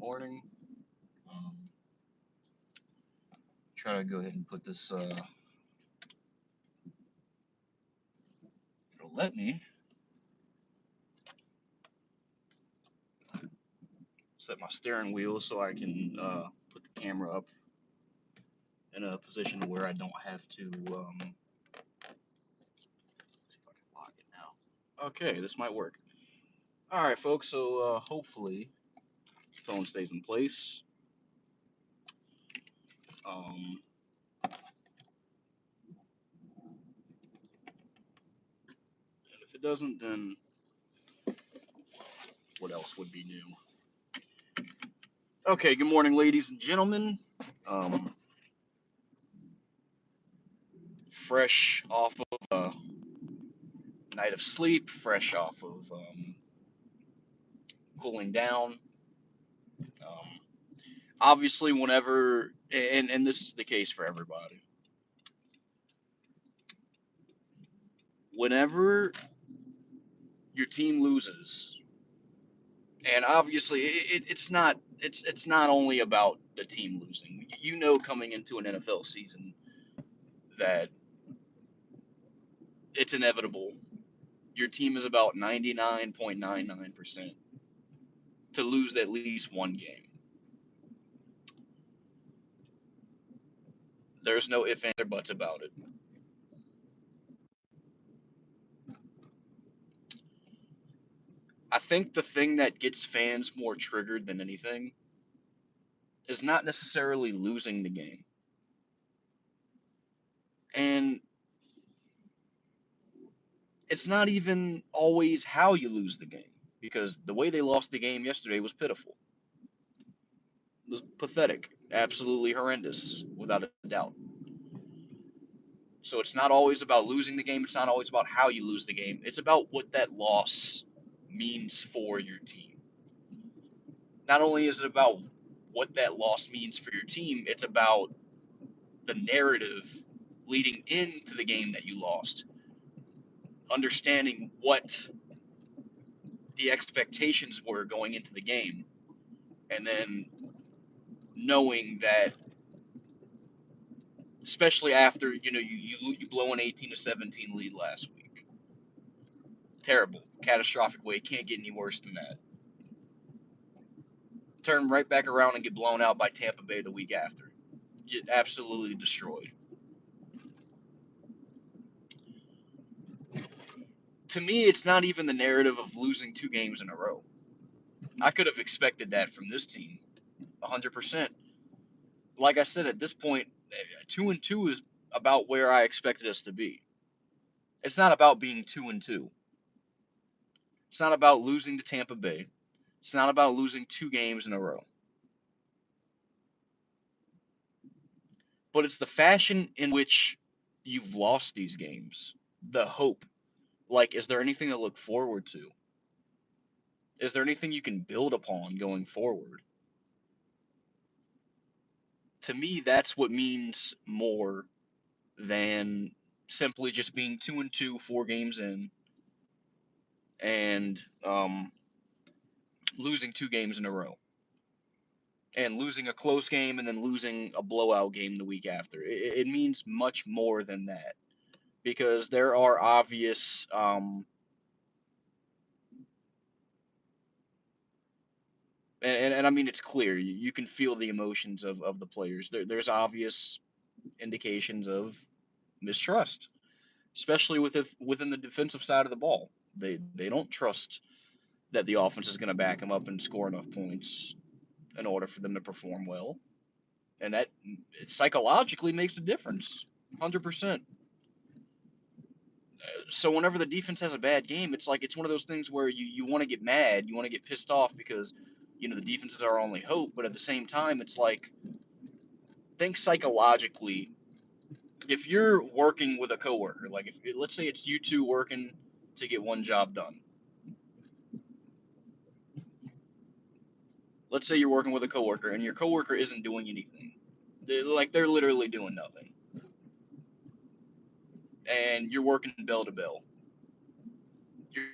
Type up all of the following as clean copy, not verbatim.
morning. Um, Try to go ahead and put this. It'll let me set my steering wheel so I can put the camera up in a position where I don't have to. See if I can lock it now. Okay, this might work. All right, folks. So hopefully, the phone stays in place. Um, and if it doesn't, then what else would be new? Okay. Good morning, ladies and gentlemen. Um, Fresh off of a night of sleep, fresh off of cooling down. Um, Obviously, whenever, and this is the case for everybody, whenever your team loses, and obviously it's not only about the team losing. You know, coming into an NFL season that it's inevitable. Your team is about 99.99% to lose at least one game. There's no ifs, ands, or buts about it. I think the thing that gets fans more triggered than anything is not necessarily losing the game. And it's not even always how you lose the game, because the way they lost the game yesterday was pitiful. It was pathetic, absolutely horrendous, without a doubt. So it's not always about losing the game. It's not always about how you lose the game. It's about what that loss means for your team. Not only is it about what that loss means for your team, it's about the narrative leading into the game that you lost. Understanding what the expectations were going into the game, and then knowing that, especially after you blow an 18-17 lead last week, terrible, catastrophic way. Can't get any worse than that. Turn right back around and get blown out by Tampa Bay the week after. Get absolutely destroyed. To me, it's not even the narrative of losing two games in a row. I could have expected that from this team, 100%. Like I said, at this point, 2-2 is about where I expected us to be. It's not about being 2-2. It's not about losing to Tampa Bay. It's not about losing two games in a row. But it's the fashion in which you've lost these games. The hope. Like, is there anything to look forward to? Is there anything you can build upon going forward? To me, that's what means more than simply just being 2-2, 4 games in, and losing two games in a row, and losing a close game, and then losing a blowout game the week after. It means much more than that, because there are obvious and I mean, it's clear. You can feel the emotions of the players. There's obvious indications of mistrust, especially within the defensive side of the ball. They don't trust that the offense is going to back them up and score enough points in order for them to perform well, and that psychologically makes a difference, 100%. So whenever the defense has a bad game, it's like it's one of those things where you want to get mad, you want to get pissed off because the defense is our only hope, but at the same time, it's like, think psychologically. If you're working with a coworker, like, if let's say it's you two working to get one job done. Let's say you're working with a coworker and your coworker isn't doing anything. They're literally doing nothing. And you're working bill to bill.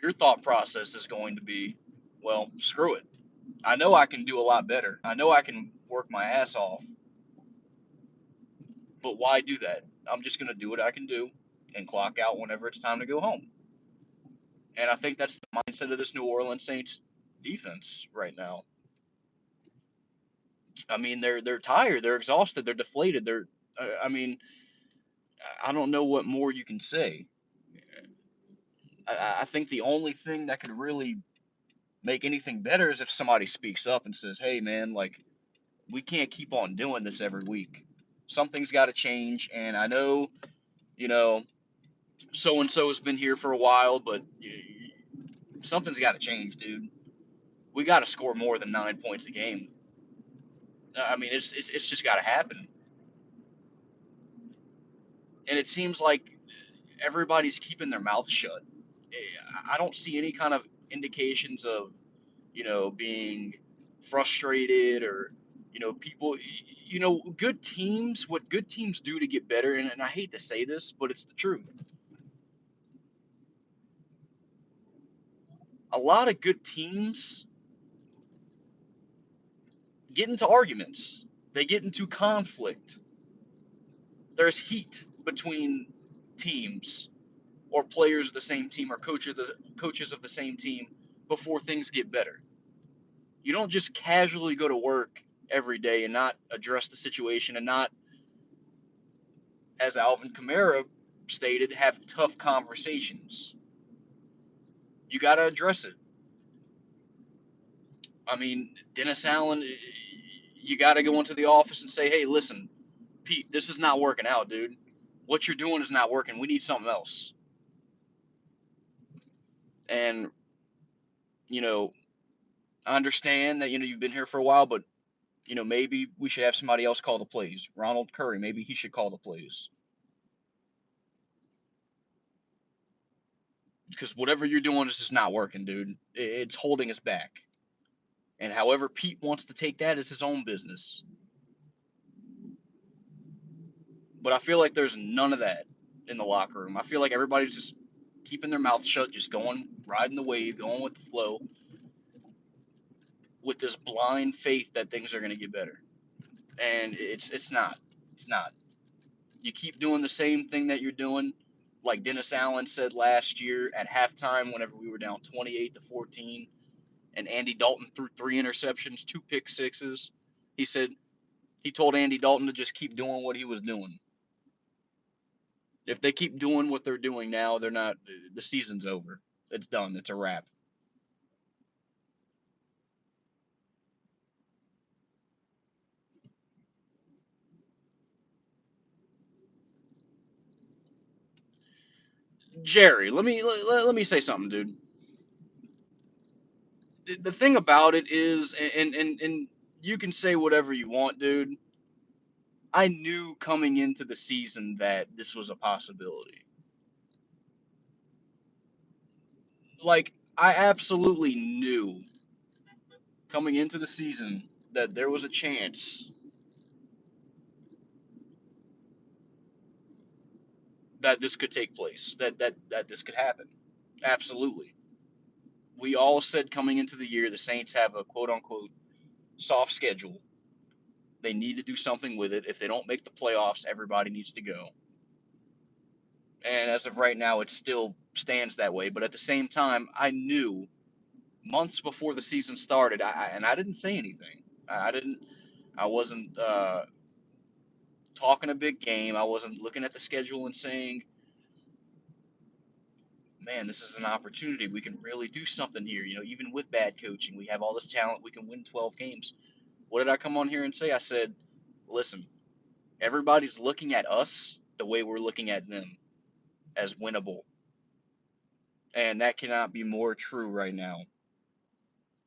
Your thought process is going to be, well, screw it. I know I can do a lot better. I know I can work my ass off, but why do that? I'm just going to do what I can do and clock out whenever it's time to go home. And I think that's the mindset of this New Orleans Saints defense right now. I mean, they're tired, they're exhausted, they're deflated. I mean, I don't know what more you can say. I think the only thing that could really make anything better is if somebody speaks up and says, "Hey, man, like we can't keep on doing this every week. Something's got to change." And I know, you know, so and so has been here for a while, but something's got to change, dude. We got to score more than 9 points a game. I mean, it's just got to happen. And it seems like everybody's keeping their mouth shut. I don't see any kind of indications of, being frustrated or, people, good teams, what good teams do to get better, and I hate to say this, but it's the truth. A lot of good teams get into arguments, they get into conflict. There's heat between teams or players of the same team or coaches of the same team before things get better. You don't just casually go to work every day and not address the situation and not, as Alvin Kamara stated, have tough conversations. You got to address it. I mean, Dennis Allen, you got to go into the office and say, "Hey, listen, Pete, this is not working out, dude. What you're doing is not working. We need something else." And, you know, I understand that, you've been here for a while, but, maybe we should have somebody else call the plays. Ronald Curry, maybe he should call the plays. Because whatever you're doing is just not working, dude. It's holding us back. And however Pete wants to take that is his own business. But I feel like there's none of that in the locker room. I feel like everybody's just keeping their mouth shut, just going, riding the wave, going with the flow, with this blind faith that things are going to get better. And it's not. It's not. You keep doing the same thing that you're doing, like Dennis Allen said last year at halftime whenever we were down 28-14 and Andy Dalton threw 3 interceptions, 2 pick sixes. He said he told Andy Dalton to just keep doing what he was doing. If they keep doing what they're doing now, they're not. The season's over. It's done. It's a wrap. Jerry, let me say something, dude. The thing about it is, and you can say whatever you want, dude. I knew coming into the season that this was a possibility. Like I absolutely knew coming into the season that there was a chance that this could take place, that this could happen. Absolutely. We all said coming into the year the Saints have a quote unquote soft schedule. They need to do something with it. If they don't make the playoffs, everybody needs to go. And as of right now, it still stands that way. But at the same time, I knew months before the season started, and I didn't say anything. I didn't. I wasn't talking a big game. I wasn't looking at the schedule and saying, "Man, this is an opportunity. We can really do something here." Even with bad coaching, we have all this talent. We can win 12 games. What did I come on here and say? I said, "Listen, everybody's looking at us the way we're looking at them as winnable." And that cannot be more true right now.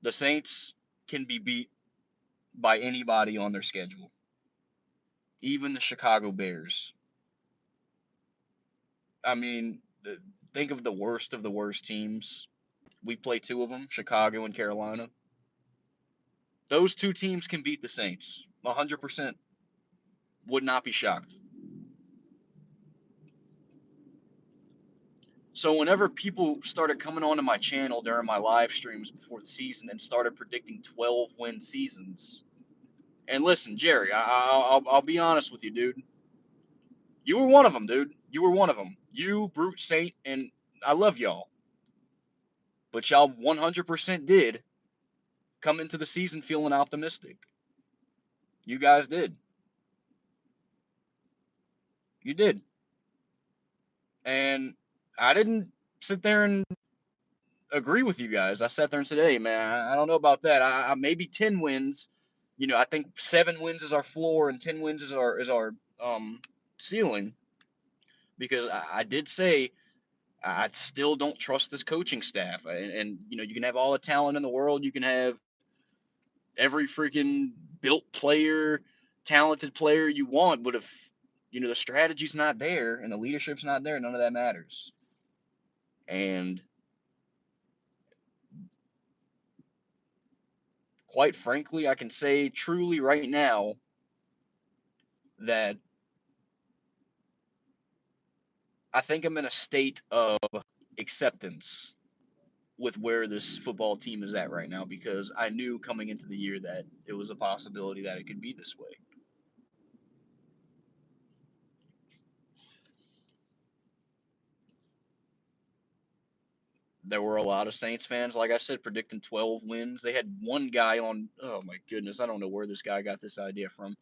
The Saints can be beat by anybody on their schedule, even the Chicago Bears. I mean, think of the worst teams. We play two of them, Chicago and Carolina. Those two teams can beat the Saints. 100%. Would not be shocked. So whenever people started coming onto my channel during my live streams before the season and started predicting 12 win seasons, and listen, Jerry, I'll be honest with you, dude. You were one of them, dude. You were one of them. You, Brute Saint, and I love y'all. But y'all 100% did come into the season feeling optimistic. You guys did. You did. And I didn't sit there and agree with you guys. I sat there and said, "Hey, man, I don't know about that. Maybe 10 wins. I think 7 wins is our floor and 10 wins is our ceiling." Because I did say I still don't trust this coaching staff. And you can have all the talent in the world. You can have every freaking built player, talented player you want, but if the strategy's not there and the leadership's not there, none of that matters. And quite frankly, I can say truly right now that I think I'm in a state of acceptance with where this football team is at right now because I knew coming into the year that it was a possibility that it could be this way. There were a lot of Saints fans, like I said, predicting 12 wins. They had one guy on, oh my goodness, I don't know where this guy got this idea from,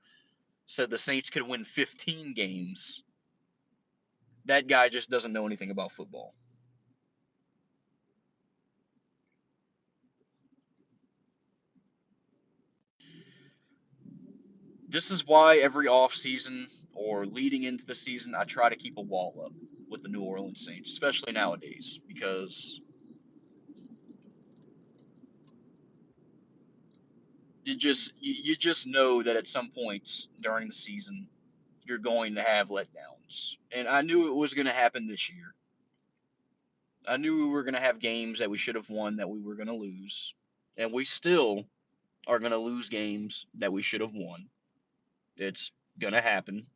said the Saints could win 15 games. That guy just doesn't know anything about football. This is why every off season or leading into the season, I try to keep a wall up with the New Orleans Saints, especially nowadays, because you just know that at some points during the season you're going to have letdowns, and I knew it was going to happen this year. I knew we were going to have games that we should have won that we were going to lose, and we still are going to lose games that we should have won. It's going to happen.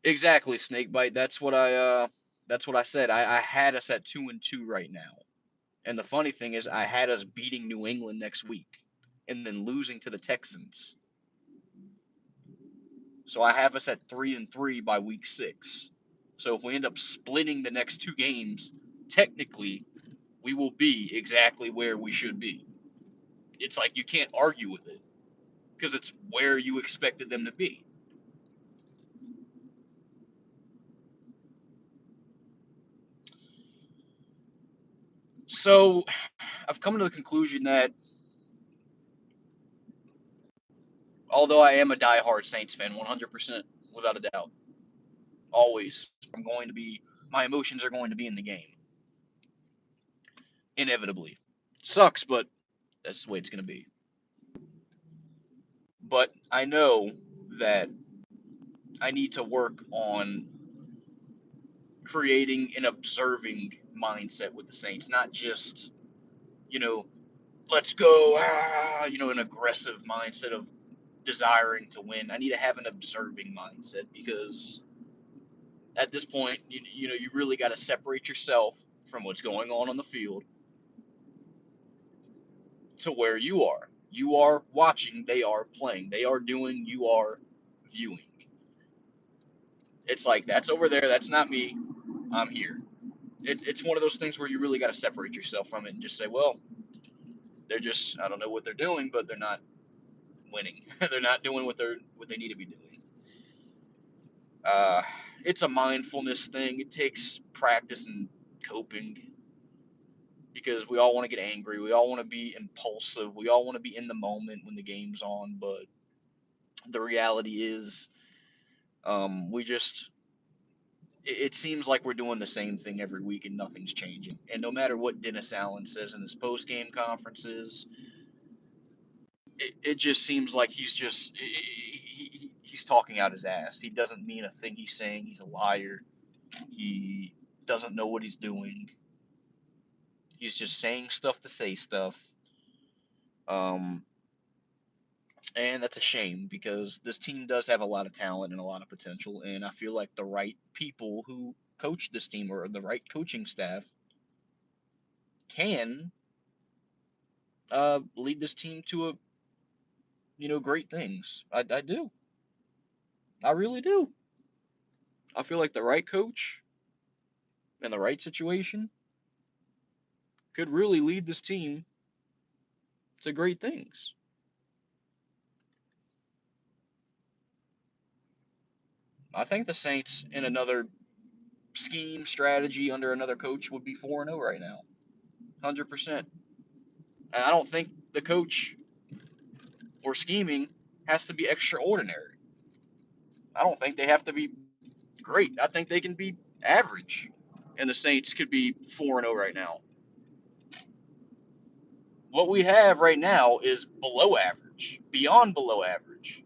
Exactly, Snakebite. That's what I said. I had us at 2-2 right now. And the funny thing is I had us beating New England next week and then losing to the Texans. So I have us at 3-3 by week 6. So if we end up splitting the next two games, technically we will be exactly where we should be. It's like you can't argue with it because it's where you expected them to be. So I've come to the conclusion that although I am a diehard Saints fan, 100% without a doubt, always, my emotions are going to be in the game, inevitably. Sucks, but that's the way it's going to be. But I know that I need to work on creating an observing mindset with the Saints, not just, you know, let's go, an aggressive mindset of desiring to win. I need to have an observing mindset because at this point, you really got to separate yourself from what's going on the field to where you are. You are watching, they are playing. They are doing, you are viewing. It's like, that's over there, that's not me, I'm here. It's one of those things where you really got to separate yourself from it and just say, well, they're just, I don't know what they're doing, but they're not winning. They're not doing what they need to be doing. Uh, it's a mindfulness thing. It takes practice and coping because we all want to get angry. We all want to be impulsive. We all want to be in the moment when the game's on. But the reality is, we just, it seems like we're doing the same thing every week and nothing's changing. And no matter what Dennis Allen says in his post game conferences, it just seems like he's talking out his ass. He doesn't mean a thing he's saying. He's a liar. He doesn't know what he's doing. He's just saying stuff to say stuff. Um, And that's a shame because this team does have a lot of talent and a lot of potential. And I feel like the right people who coach this team or the right coaching staff can lead this team to great things. I do. I really do. I feel like the right coach in the right situation could really lead this team to great things. I think the Saints in another scheme strategy under another coach would be 4-0 right now. 100%. And I don't think the coach or scheming has to be extraordinary. I don't think they have to be great. I think they can be average. And the Saints could be 4-0 right now. What we have right now is below average, beyond below average,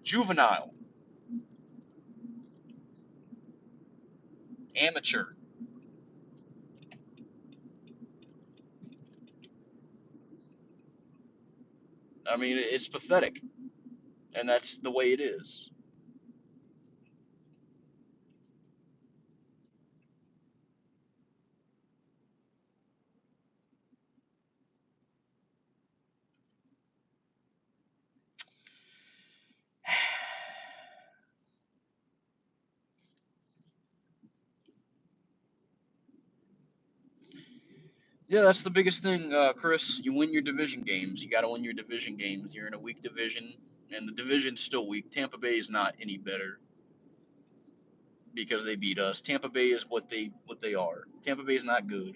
juvenile, amateur. I mean, it's pathetic, and that's the way it is. Yeah, that's the biggest thing, Chris. You win your division games. You got to win your division games. You're in a weak division, and the division's still weak. Tampa Bay is not any better because they beat us. Tampa Bay is what they are. Tampa Bay is not good.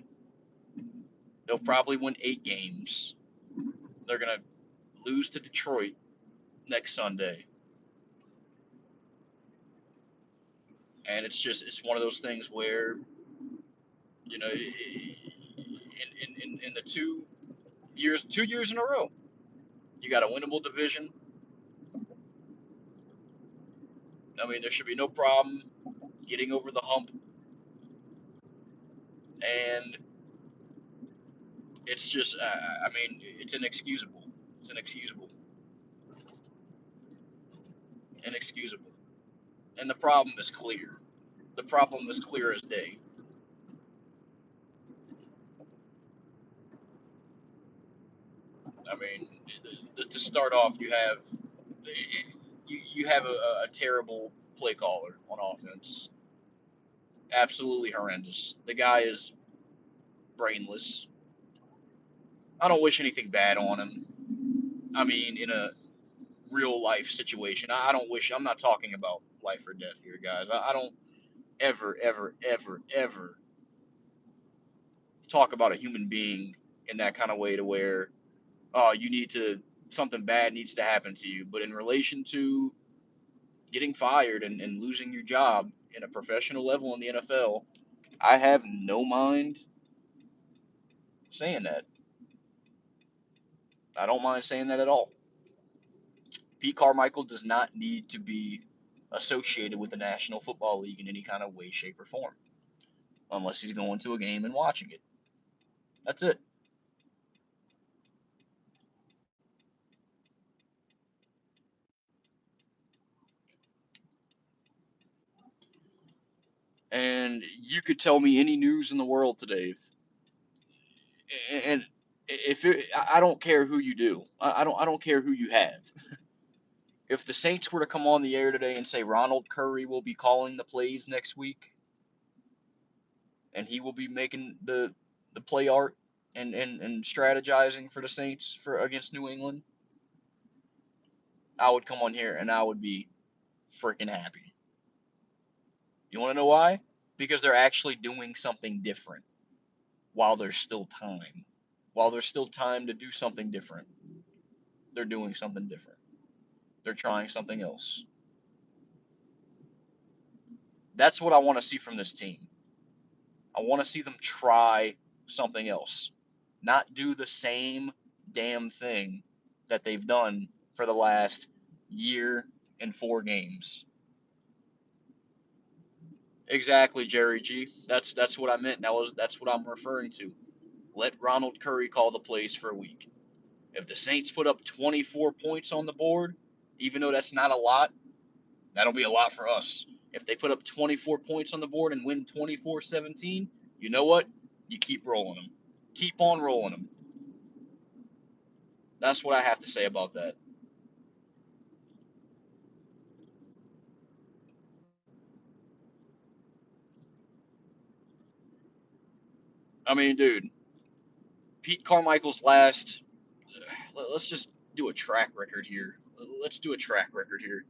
They'll probably win 8 games. They're gonna lose to Detroit next Sunday, and it's one of those things where in the 2 years in a row, you got a winnable division. I mean, there should be no problem getting over the hump, and it's just, I mean, it's inexcusable. It's inexcusable, and the problem is clear. The problem is clear as day. I mean, to start off, you have a terrible play caller on offense. Absolutely horrendous. The guy is brainless. I don't wish anything bad on him. I mean, in a real life situation, I don't wish. I'm not talking about life or death here, guys. I don't ever, ever, ever, ever talk about a human being in that kind of way to where, oh, you need to, something bad needs to happen to you. But in relation to getting fired and losing your job in a professional level in the NFL, I have no mind saying that. I don't mind saying that at all. Pete Carmichael does not need to be associated with the National Football League in any kind of way, shape, or form, unless he's going to a game and watching it. That's it. And you could tell me any news in the world today, and if I don't care who you do, I don't care who you have. If the Saints were to come on the air today and say Ronald Curry will be calling the plays next week, and he will be making the play art and strategizing for the Saints for against New England, I would come on here and I would be freaking happy. You want to know why? Because they're actually doing something different while there's still time. While there's still time to do something different, they're doing something different. They're trying something else. That's what I want to see from this team. I want to see them try something else, not do the same damn thing that they've done for the last year and 4 games. Exactly, Jerry G. That's what I meant. That's what I'm referring to. Let Ronald Curry call the plays for a week, If the Saints put up 24 points on the board, even though that's not a lot, that'll be a lot for us. If they put up 24 points on the board and win 24-17, you know what? You keep rolling them. Keep on rolling them. That's what I have to say about that. I mean, dude, Pete Carmichael's last. Let's just do a track record here. Let's do a track record here.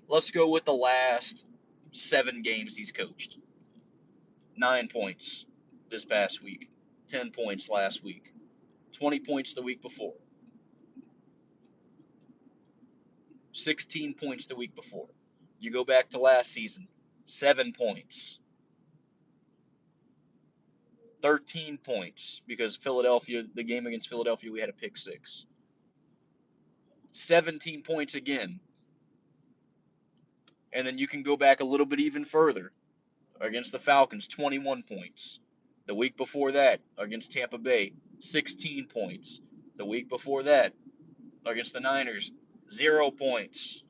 Let's go with the last 7 games he's coached. 9 points this past week. 10 points last week. 20 points the week before. 16 points the week before. You go back to last season. 7 points. 13 points because Philadelphia, the game against Philadelphia, we had a pick six. 17 points again. And then you can go back a little bit even further. Against the Falcons, 21 points. The week before that, against Tampa Bay, 16 points. The week before that, against the Niners, 0 points.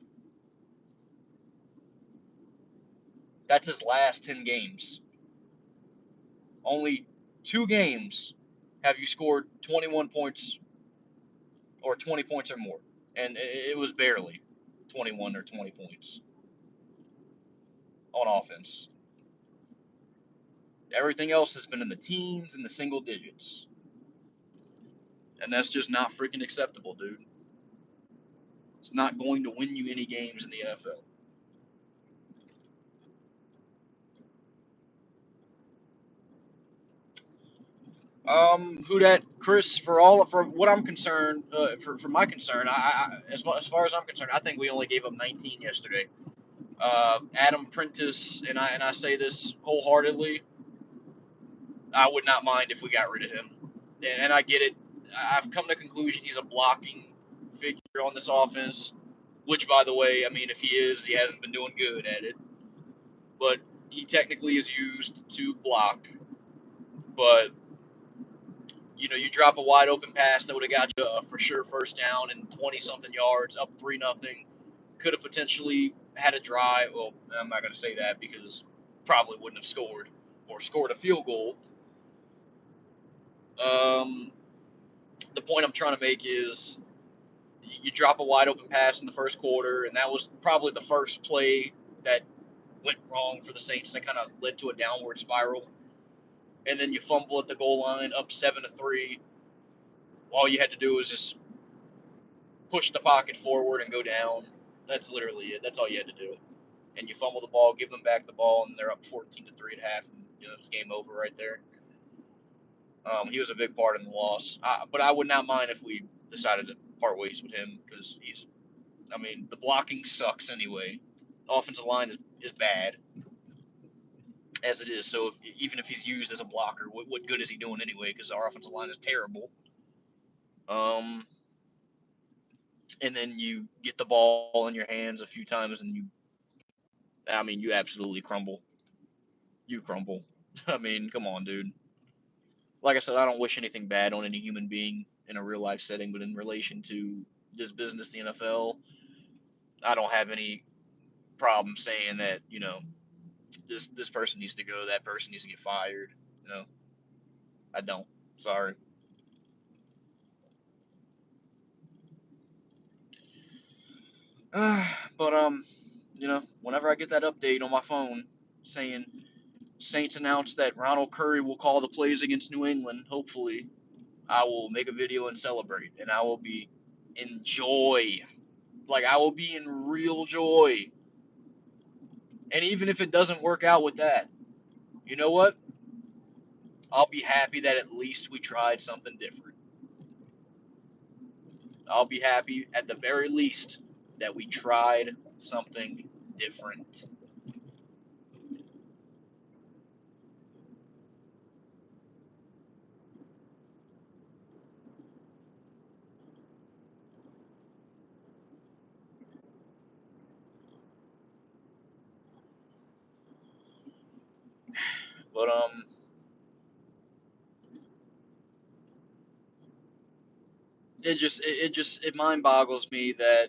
That's his last 10 games. Only 2 games have you scored 21 points or 20 points or more. And it was barely 21 or 20 points on offense. Everything else has been in the teens and the single digits. And that's just not freaking acceptable, dude. It's not going to win you any games in the NFL. Who that, Chris? For what I'm concerned, for my concern, as far as I'm concerned, I think we only gave up 19 yesterday. Adam Prentice, and I say this wholeheartedly, I would not mind if we got rid of him. And I get it. I've come to the conclusion he's a blocking figure on this offense. Which, by the way, I mean, if he is, he hasn't been doing good at it. But he technically is used to block. But you drop a wide open pass that would have got you a for sure first down and 20 something yards, up 3-0. Could have potentially had a drive. Well, I'm not going to say that because probably wouldn't have scored or scored a field goal. Um, the point I'm trying to make is you drop a wide open pass in the first quarter, and that was probably the first play that went wrong for the Saints that kind of led to a downward spiral. And then you fumble at the goal line, up 7-3. All you had to do was just push the pocket forward and go down. That's literally it. That's all you had to do. And you fumble the ball, give them back the ball, and they're up 14-3 at half, and it's game over right there. He was a big part in the loss, but I would not mind if we decided to part ways with him because I mean, the blocking sucks anyway. The offensive line is bad as it is. So even if he's used as a blocker, what good is he doing anyway? Because our offensive line is terrible. Um, and then you get the ball in your hands a few times, and I mean, you absolutely crumble. You crumble. I mean, come on, dude. Like I said, I don't wish anything bad on any human being in a real life setting, but in relation to this business, the NFL, I don't have any problem saying that this person needs to go, that person needs to get fired. No, I don't. Sorry. But whenever I get that update on my phone saying Saints announced that Ronald Curry will call the plays against New England, hopefully I will make a video and celebrate, and I will be in joy. Like I will be in real joy. And even if it doesn't work out with that, you know what? I'll be happy that at least we tried something different. I'll be happy at the very least that we tried something different. But it mind boggles me that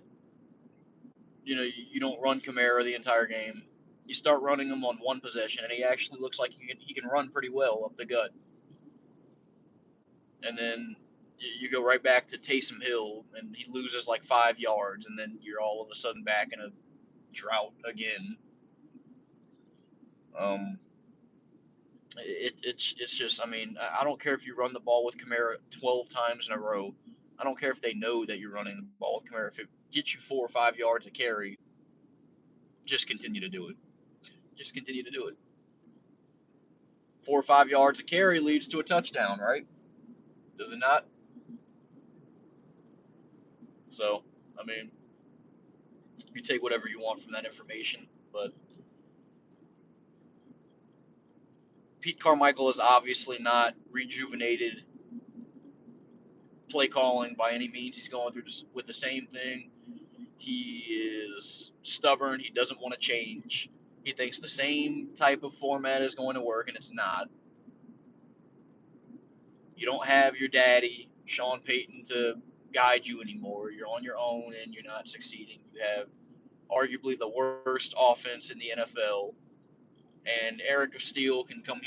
you don't run Kamara the entire game. You start running him on one possession, and he actually looks like he can run pretty well up the gut. And then you go right back to Taysom Hill, and he loses like 5 yards, and then you're all of a sudden back in a drought again. Um, it's just, I mean, I don't care if you run the ball with Kamara 12 times in a row. I don't care if they know that you're running the ball with Kamara. If it gets you 4 or 5 yards a carry, just continue to do it. Just continue to do it. 4 or 5 yards a carry leads to a touchdown, right? Does it not? So, I mean, you take whatever you want from that information, but Pete Carmichael is obviously not rejuvenated play calling by any means. He's going through with the same thing. He is stubborn. He doesn't want to change. He thinks the same type of format is going to work, and it's not. You don't have your daddy, Sean Payton, to guide you anymore. You're on your own, and you're not succeeding. You have arguably the worst offense in the NFL, and Eric of Steel can come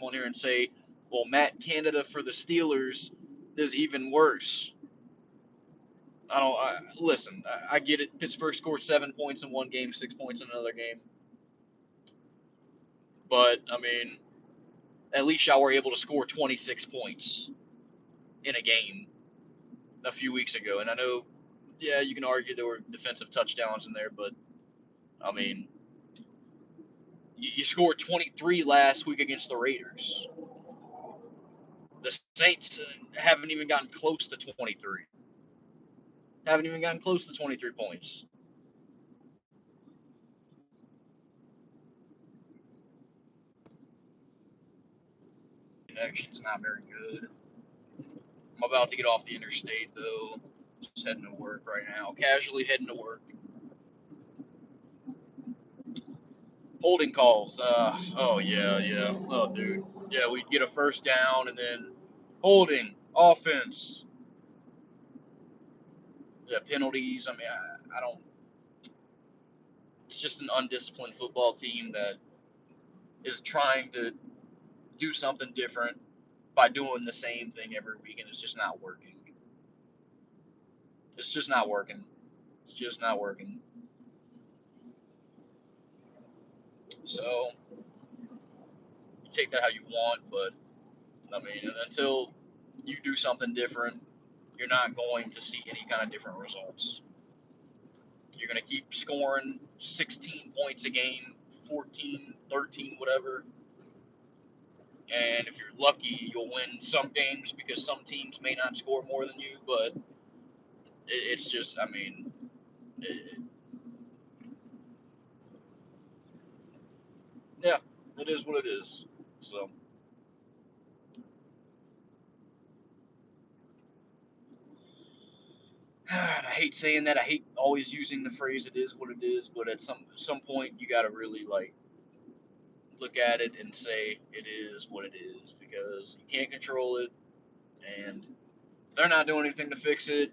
on here and say, "Well, Matt Canada for the Steelers is even worse." Listen. I get it. Pittsburgh scored 7 points in one game, 6 points in another game, but I mean, at least y'all were able to score 26 points in a game a few weeks ago. And I know, yeah, you can argue there were defensive touchdowns in there, but I mean, you scored 23 last week against the Raiders. The Saints haven't even gotten close to 23. Haven't even gotten close to 23 points. Connection's not very good. I'm about to get off the interstate though. Just heading to work right now. Casually heading to work. Holding calls. Oh yeah, yeah. Oh dude. Yeah, we'd get a first down and then holding offense. Yeah, penalties. I mean, I don't. It's just an undisciplined football team that is trying to do something different by doing the same thing every week, and it's just not working. It's just not working. It's just not working. So you take that how you want, but I mean, until you do something different, you're not going to see any kind of different results. You're going to keep scoring 16 points a game, 14, 13, whatever. And if you're lucky, you'll win some games because some teams may not score more than you, but it's just, I mean, it, yeah, it is what it is. So, I hate saying that. I hate always using the phrase "it is what it is," but at some point, you got to really like look at it and say it is what it is because you can't control it, and if they're not doing anything to fix it,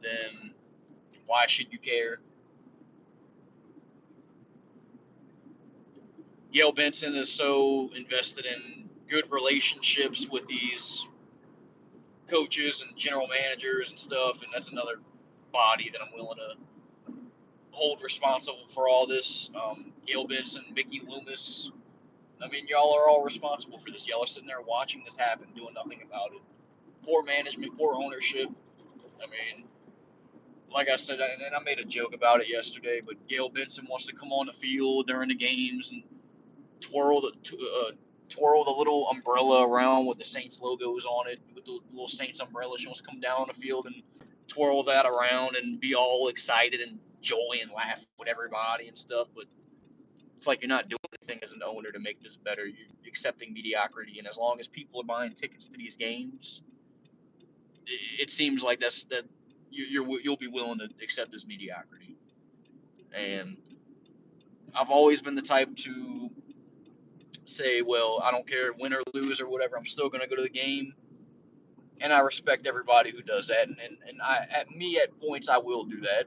then why should you care? Gail Benson is so invested in good relationships with these coaches and general managers and stuff, and that's another body that I'm willing to hold responsible for all this. Gail Benson, Mickey Loomis. I mean, y'all are all responsible for this. Y'all are sitting there watching this happen, doing nothing about it. Poor management, poor ownership. I mean, like I said, and I made a joke about it yesterday, but Gail Benson wants to come on the field during the games and twirl the twirl the little umbrella around with the Saints logos on it, with the little Saints umbrella. She wants to come down on the field and twirl that around and be all excited and joy and laugh with everybody and stuff. But it's like you're not doing anything as an owner to make this better. You're accepting mediocrity, and as long as people are buying tickets to these games, it seems like that you'll be willing to accept this mediocrity. And I've always been the type to say, well, I don't care win or lose or whatever. I'm still going to go to the game. and I respect everybody who does that. And at points, I will do that,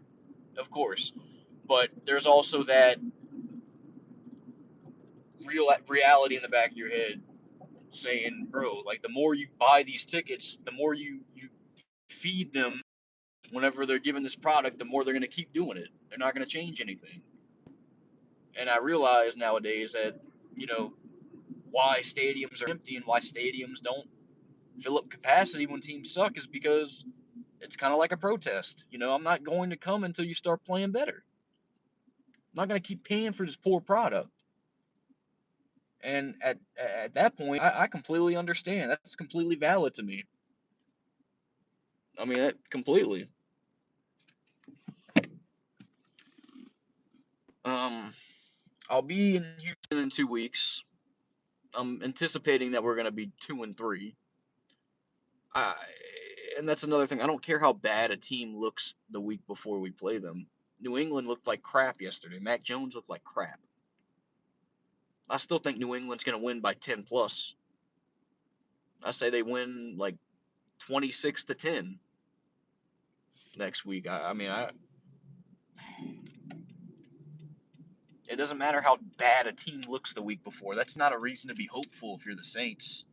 of course. But there's also that reality in the back of your head saying, bro, like the more you buy these tickets, the more you feed them whenever they're given this product, the more they're going to keep doing it. They're not going to change anything. And I realize nowadays that, you know, why stadiums are empty and why stadiums don't fill up capacity when teams suck is because it's kind of like a protest. You know, I'm not going to come until you start playing better. I'm not going to keep paying for this poor product. And at that point, I completely understand. That's completely valid to me. I mean, completely. Um, I'll be in Houston in 2 weeks. I'm anticipating that we're going to be 2-3. I, and that's another thing. I don't care how bad a team looks the week before we play them. New England looked like crap yesterday. Mac Jones looked like crap. I still think New England's going to win by 10 plus. I say they win like 26-10 next week. I mean, it doesn't matter how bad a team looks the week before. That's not a reason to be hopeful if you're the Saints.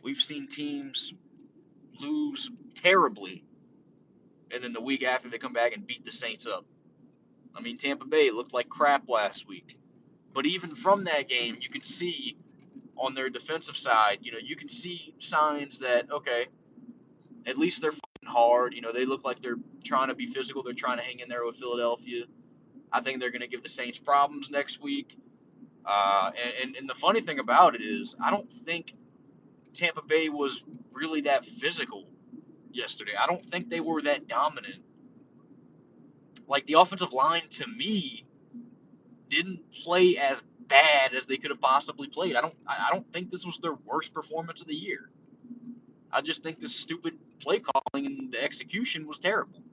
We've seen teams lose terribly, and then the week after they come back and beat the Saints up. I mean, Tampa Bay looked like crap last week. But even from that game, you can see on their defensive side, you know, you can see signs that, okay, at least they're fighting hard. You know, they look like they're trying to be physical. They're trying to hang in there with Philadelphia. I think they're going to give the Saints problems next week. And the funny thing about it is, I don't think Tampa Bay was really that physical yesterday. I don't think they were that dominant. Like the offensive line to me didn't play as bad as they could have possibly played. I don't think this was their worst performance of the year. I just think the stupid play calling and the execution was terrible.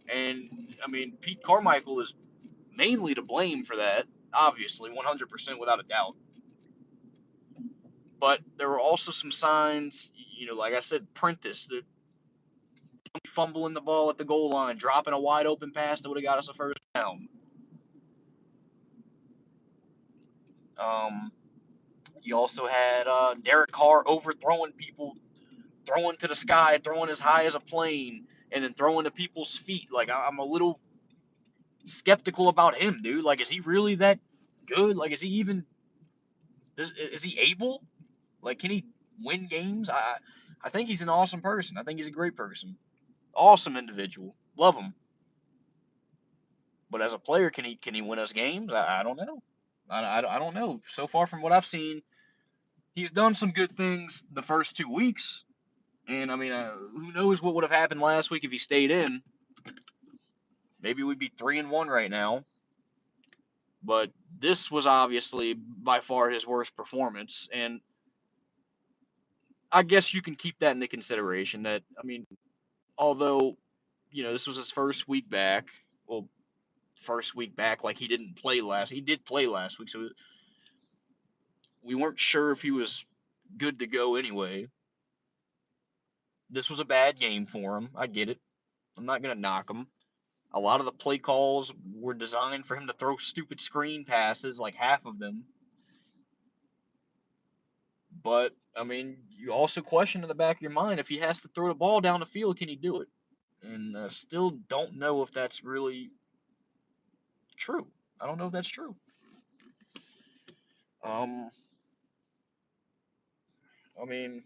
And I mean, Pete Carmichael is mainly to blame for that, obviously, 100% without a doubt. But there were also some signs, you know, like I said, Prentice, the fumbling the ball at the goal line, dropping a wide open pass that would have got us a first down. Um, you also had Derek Carr overthrowing people, throwing to the sky, throwing as high as a plane, and then throwing to people's feet. Like I'm a little skeptical about him, dude. Like, is he really that good? Like, is he even? Is he able? Like, can he win games? I think he's an awesome person. I think he's a great person. Awesome individual. Love him. But as a player, can he win us games? I don't know. I don't know. So far from what I've seen, he's done some good things the first 2 weeks. And I mean, who knows what would have happened last week if he stayed in? Maybe we'd be 3-1 right now. But this was obviously by far his worst performance, and I guess you can keep that into consideration. That I mean, although this was his first week back, well, first week back, like he did play last week, so we weren't sure if he was good to go anyway. This was a bad game for him. I get it. I'm not gonna knock him. A lot of the play calls were designed for him to throw stupid screen passes, like half of them. But I mean, you also question in the back of your mind, if he has to throw the ball down the field, can he do it? And still don't know if that's really true. I don't know if that's true. Um, I mean,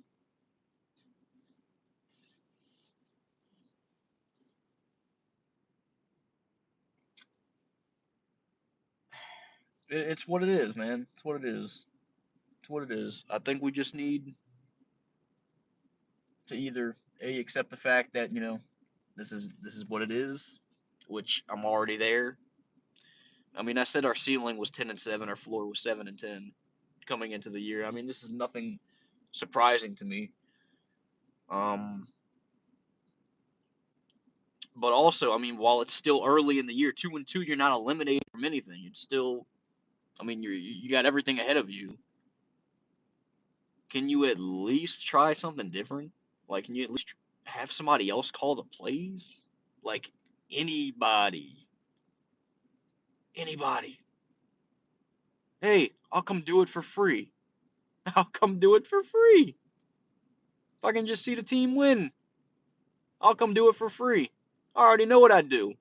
it's what it is, man. It's what it is. It's what it is. I think we just need to either accept the fact that this is what it is, which I'm already there. I mean, I said our ceiling was 10-7, our floor was 7-10 coming into the year. I mean, this is nothing surprising to me. Um, but also, I mean, while it's still early in the year, 2-2, you're not eliminated from anything. It's still, I mean, you got everything ahead of you. can you at least try something different? Like, can you at least have somebody else call the plays? Like, anybody. Anybody. Hey, I'll come do it for free. I'll come do it for free. If I can just see the team win, I'll come do it for free. I already know what I'd do.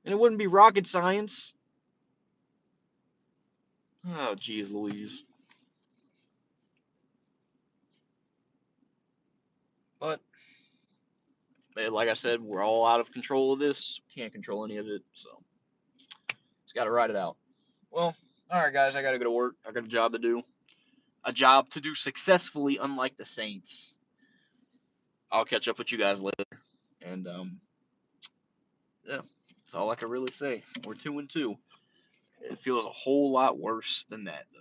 And it wouldn't be rocket science. Oh, jeez Louise. But, like I said, we're all out of control of this. Can't control any of it, so just gotta ride it out. Well, alright, guys, I gotta go to work. I got a job to do. A job to do successfully, unlike the Saints. I'll catch up with you guys later. And, yeah, that's all I can really say. We're 2-2. It feels a whole lot worse than that, though.